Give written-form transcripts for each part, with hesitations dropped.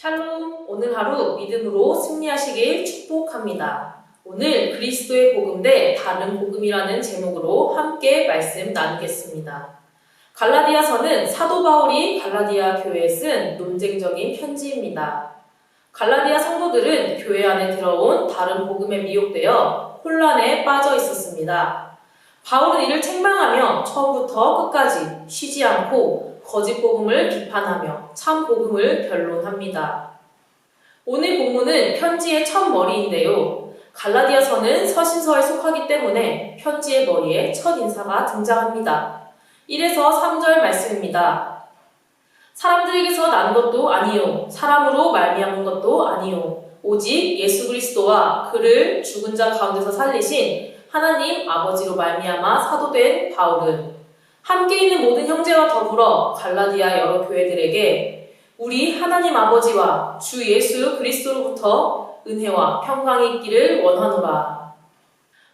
샬롬, 오늘 하루 믿음으로 승리하시길 축복합니다. 오늘 그리스도의 복음 대 다른 복음이라는 제목으로 함께 말씀 나누겠습니다. 갈라디아서는 사도 바울이 갈라디아 교회에 쓴 논쟁적인 편지입니다. 갈라디아 성도들은 교회 안에 들어온 다른 복음에 미혹되어 혼란에 빠져 있었습니다. 바울은 이를 책망하며 처음부터 끝까지 쉬지 않고 거짓 복음을 비판하며 참 복음을 변론합니다. 오늘 본문은 편지의 첫 머리인데요. 갈라디아서는 서신서에 속하기 때문에 편지의 머리에 첫 인사가 등장합니다. 1에서 3절 말씀입니다. 사람들에게서 난 것도 아니요 사람으로 말미암은 것도 아니요 오직 예수 그리스도와 그를 죽은 자 가운데서 살리신 하나님 아버지로 말미암아 사도된 바울은 함께 있는 모든 형제와 더불어 갈라디아 여러 교회들에게 우리 하나님 아버지와 주 예수 그리스도로부터 은혜와 평강이 있기를 원하노라.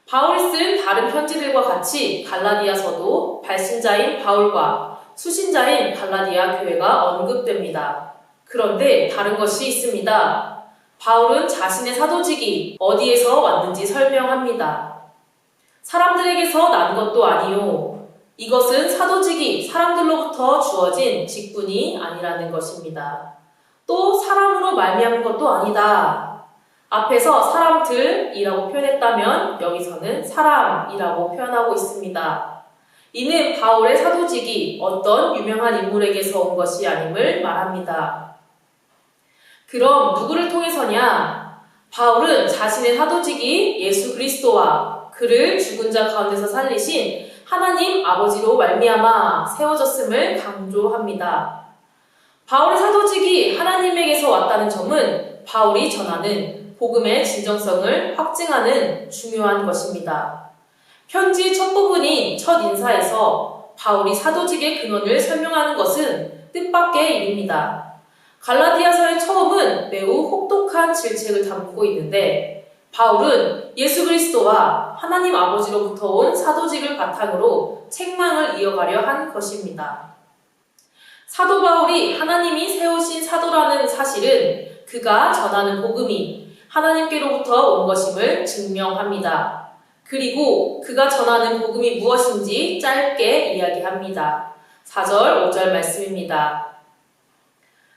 바울이 쓴 다른 편지들과 같이 갈라디아서도 발신자인 바울과 수신자인 갈라디아 교회가 언급됩니다. 그런데 다른 것이 있습니다. 바울은 자신의 사도직이 어디에서 왔는지 설명합니다. 사람들에게서 난 것도 아니요 이것은 사도직이 사람들로부터 주어진 직분이 아니라는 것입니다. 또 사람으로 말미암은 것도 아니다. 앞에서 사람들이라고 표현했다면 여기서는 사람이라고 표현하고 있습니다. 이는 바울의 사도직이 어떤 유명한 인물에게서 온 것이 아님을 말합니다. 그럼 누구를 통해서냐? 바울은 자신의 사도직이 예수 그리스도와 그를 죽은 자 가운데서 살리신 하나님 아버지로 말미암아 세워졌음을 강조합니다. 바울의 사도직이 하나님에게서 왔다는 점은 바울이 전하는 복음의 진정성을 확증하는 중요한 것입니다. 편지 첫 부분인 첫 인사에서 바울이 사도직의 근원을 설명하는 것은 뜻밖의 일입니다. 갈라디아서의 처음은 매우 혹독한 질책을 담고 있는데 바울은 예수 그리스도와 하나님 아버지로부터 온 사도직을 바탕으로 책망을 이어가려 한 것입니다. 사도 바울이 하나님이 세우신 사도라는 사실은 그가 전하는 복음이 하나님께로부터 온 것임을 증명합니다. 그리고 그가 전하는 복음이 무엇인지 짧게 이야기합니다. 4절, 5절 말씀입니다.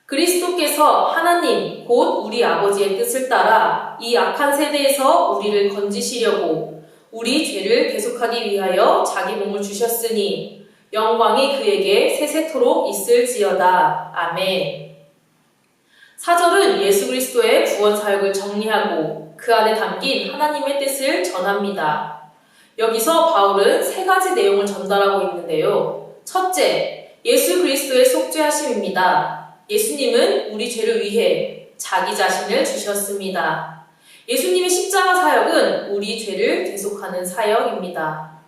그리스도께서 하나님 곧 우리 아버지의 뜻을 따라 이 악한 세대에서 우리를 건지시려고 우리 죄를 대속하기 위하여 자기 몸을 주셨으니 영광이 그에게 세세토록 있을지어다. 아멘. 4절은 예수 그리스도의 구원 사역을 정리하고 그 안에 담긴 하나님의 뜻을 전합니다. 여기서 바울은 세 가지 내용을 전달하고 있는데요. 첫째, 예수 그리스도의 속죄하심입니다. 예수님은 우리 죄를 위해 자기 자신을 주셨습니다. 예수님의 십자가 사역은 우리 죄를 대속하는 사역입니다.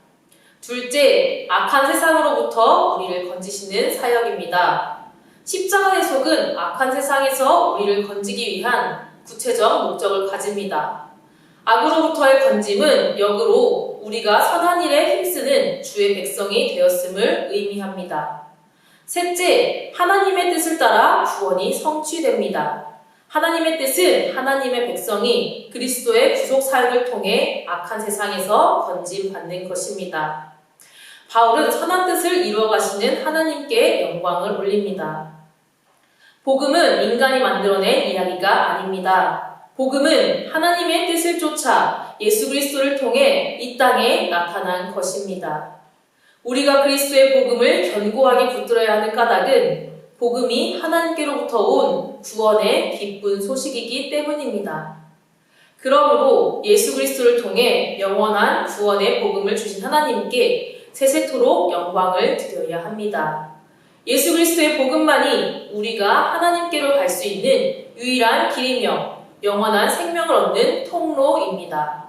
둘째, 악한 세상으로부터 우리를 건지시는 사역입니다. 십자가 대속은 악한 세상에서 우리를 건지기 위한 구체적 목적을 가집니다. 악으로부터의 건짐은 역으로 우리가 선한 일에 힘쓰는 주의 백성이 되었음을 의미합니다. 셋째, 하나님의 뜻을 따라 구원이 성취됩니다. 하나님의 뜻은 하나님의 백성이 그리스도의 구속 사역을 통해 악한 세상에서 건짐받는 것입니다. 바울은 선한 뜻을 이루어가시는 하나님께 영광을 올립니다. 복음은 인간이 만들어낸 이야기가 아닙니다. 복음은 하나님의 뜻을 쫓아 예수 그리스도를 통해 이 땅에 나타난 것입니다. 우리가 그리스도의 복음을 견고하게 붙들어야 하는 까닭은 복음이 하나님께로부터 온 구원의 기쁜 소식이기 때문입니다. 그러므로 예수 그리스도를 통해 영원한 구원의 복음을 주신 하나님께 세세토록 영광을 드려야 합니다. 예수 그리스도의 복음만이 우리가 하나님께로 갈 수 있는 유일한 길이며 영원한 생명을 얻는 통로입니다.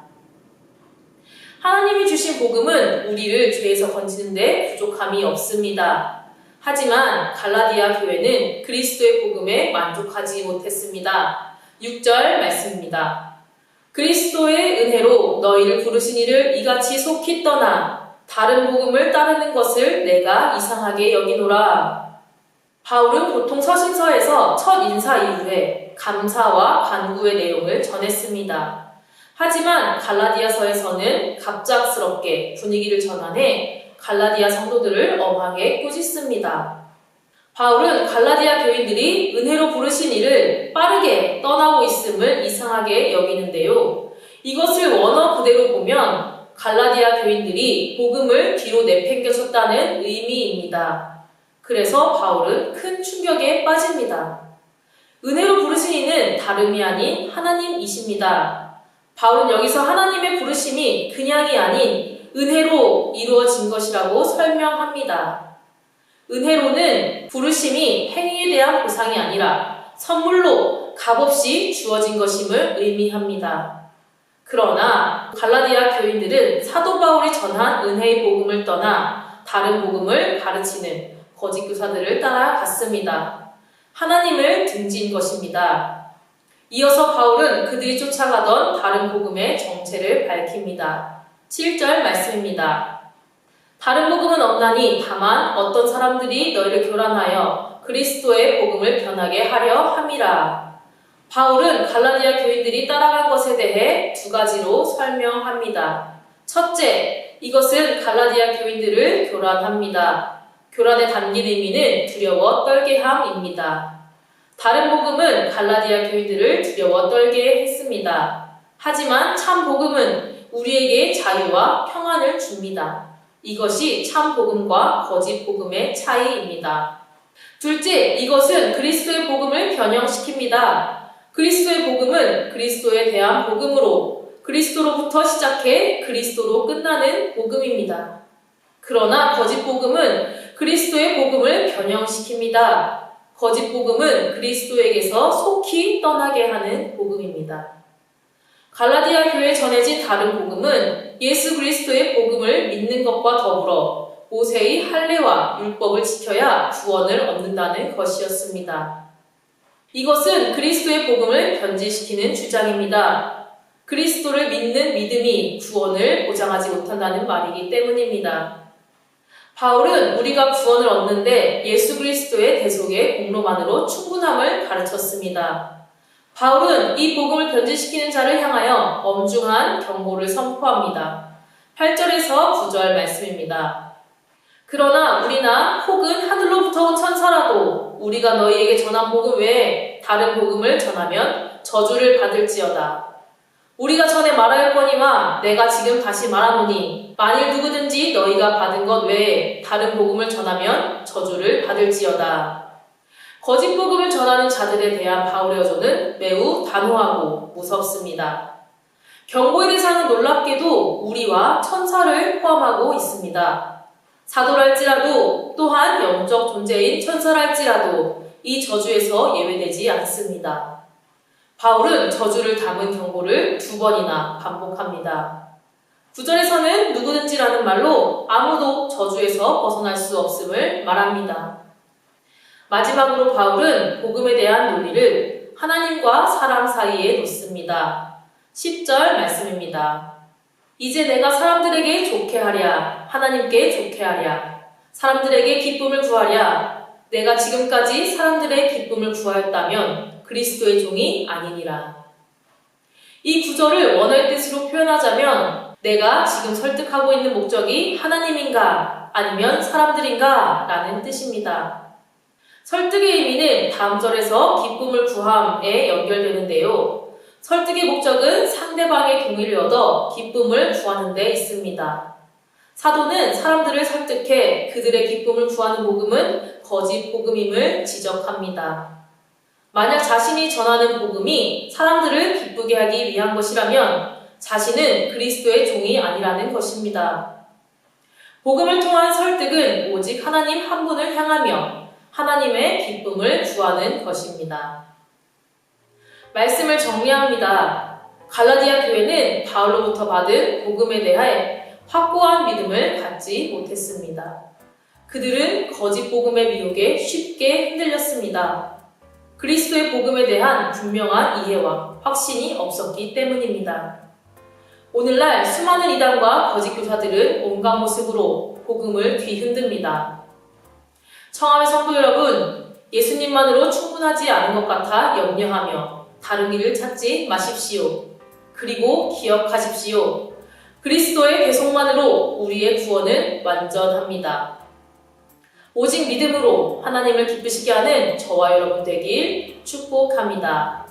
하나님이 주신 복음은 우리를 죄에서 건지는 데 부족함이 없습니다. 하지만 갈라디아 교회는 그리스도의 복음에 만족하지 못했습니다. 6절 말씀입니다. 그리스도의 은혜로 너희를 부르신 이를 이같이 속히 떠나 다른 복음을 따르는 것을 내가 이상하게 여기노라. 바울은 보통 서신서에서 첫 인사 이후에 감사와 간구의 내용을 전했습니다. 하지만 갈라디아서에서는 갑작스럽게 분위기를 전환해 갈라디아 성도들을 엄하게 꾸짖습니다. 바울은 갈라디아 교인들이 은혜로 부르신 이를 빠르게 떠나고 있음을 이상하게 여기는데요. 이것을 원어 그대로 보면 갈라디아 교인들이 복음을 뒤로 내팽겨쳤다는 의미입니다. 그래서 바울은 큰 충격에 빠집니다. 은혜로 부르신 이는 다름이 아닌 하나님이십니다. 바울은 여기서 하나님의 부르심이 그냥이 아닌 은혜로 이루어진 것이라고 설명합니다. 은혜로는 부르심이 행위에 대한 보상이 아니라 선물로 값없이 주어진 것임을 의미합니다. 그러나 갈라디아 교인들은 사도 바울이 전한 은혜의 복음을 떠나 다른 복음을 가르치는 거짓 교사들을 따라갔습니다. 하나님을 등진 것입니다. 이어서 바울은 그들이 쫓아가던 다른 복음의 정체를 밝힙니다. 7절 말씀입니다. 다른 복음은 없나니 다만 어떤 사람들이 너희를 교란하여 그리스도의 복음을 변하게 하려 함이라. 바울은 갈라디아 교인들이 따라간 것에 대해 두 가지로 설명합니다. 첫째, 이것은 갈라디아 교인들을 교란합니다. 교란에 담긴 의미는 두려워 떨게 함입니다. 다른 복음은 갈라디아 교인들을 두려워 떨게 했습니다. 하지만 참 복음은 우리에게 자유와 평안을 줍니다. 이것이 참 복음과 거짓 복음의 차이입니다. 둘째, 이것은 그리스도의 복음을 변형시킵니다. 그리스도의 복음은 그리스도에 대한 복음으로 그리스도로부터 시작해 그리스도로 끝나는 복음입니다. 그러나 거짓 복음은 그리스도의 복음을 변형시킵니다. 거짓 복음은 그리스도에게서 속히 떠나게 하는 복음입니다. 갈라디아 교회에 전해진 다른 복음은 예수 그리스도의 복음을 믿는 것과 더불어 모세의 할례와 율법을 지켜야 구원을 얻는다는 것이었습니다. 이것은 그리스도의 복음을 변질시키는 주장입니다. 그리스도를 믿는 믿음이 구원을 보장하지 못한다는 말이기 때문입니다. 바울은 우리가 구원을 얻는데 예수 그리스도의 대속의 공로만으로 충분함을 가르쳤습니다. 바울은 이 복음을 변질시키는 자를 향하여 엄중한 경고를 선포합니다. 8절에서 9절 말씀입니다. 그러나 우리나 혹은 하늘로부터 온 천사라도 우리가 너희에게 전한 복음 외에 다른 복음을 전하면 저주를 받을지어다. 우리가 전에 말하였거니와 내가 지금 다시 말하노니 만일 누구든지 너희가 받은 것 외에 다른 복음을 전하면 저주를 받을지어다. 거짓 복음을 전하는 자들에 대한 바울의 어조는 매우 단호하고 무섭습니다. 경고의 대상은 놀랍게도 우리와 천사를 포함하고 있습니다. 사도랄지라도 또한 영적 존재인 천사랄지라도 이 저주에서 예외되지 않습니다. 바울은 저주를 담은 경고를 2번이나 반복합니다. 9절에서는 누구든지라는 말로 아무도 저주에서 벗어날 수 없음을 말합니다. 마지막으로 바울은 복음에 대한 논리를 하나님과 사람 사이에 놓습니다. 10절 말씀입니다. 이제 내가 사람들에게 좋게 하랴, 하나님께 좋게 하랴, 사람들에게 기쁨을 구하랴, 내가 지금까지 사람들의 기쁨을 구하였다면 그리스도의 종이 아니니라. 이 구절을 원어의 뜻으로 표현하자면 내가 지금 설득하고 있는 목적이 하나님인가 아니면 사람들인가 라는 뜻입니다. 설득의 의미는 다음 절에서 기쁨을 구함에 연결되는데요. 설득의 목적은 상대방의 동의를 얻어 기쁨을 구하는 데 있습니다. 사도는 사람들을 설득해 그들의 기쁨을 구하는 복음은 거짓 복음임을 지적합니다. 만약 자신이 전하는 복음이 사람들을 기쁘게 하기 위한 것이라면 자신은 그리스도의 종이 아니라는 것입니다. 복음을 통한 설득은 오직 하나님 한 분을 향하며 하나님의 기쁨을 구하는 것입니다. 말씀을 정리합니다. 갈라디아 교회는 바울로부터 받은 복음에 대해 확고한 믿음을 갖지 못했습니다. 그들은 거짓 복음의 미혹에 쉽게 흔들렸습니다. 그리스도의 복음에 대한 분명한 이해와 확신이 없었기 때문입니다. 오늘날 수많은 이단과 거짓 교사들은 온갖 모습으로 복음을 뒤흔듭니다. 청하의 성도 여러분, 예수님만으로 충분하지 않은 것 같아 염려하며 다른 길을 찾지 마십시오. 그리고 기억하십시오. 그리스도의 대속만으로 우리의 구원은 완전합니다. 오직 믿음으로 하나님을 기쁘시게 하는 저와 여러분 되길 축복합니다.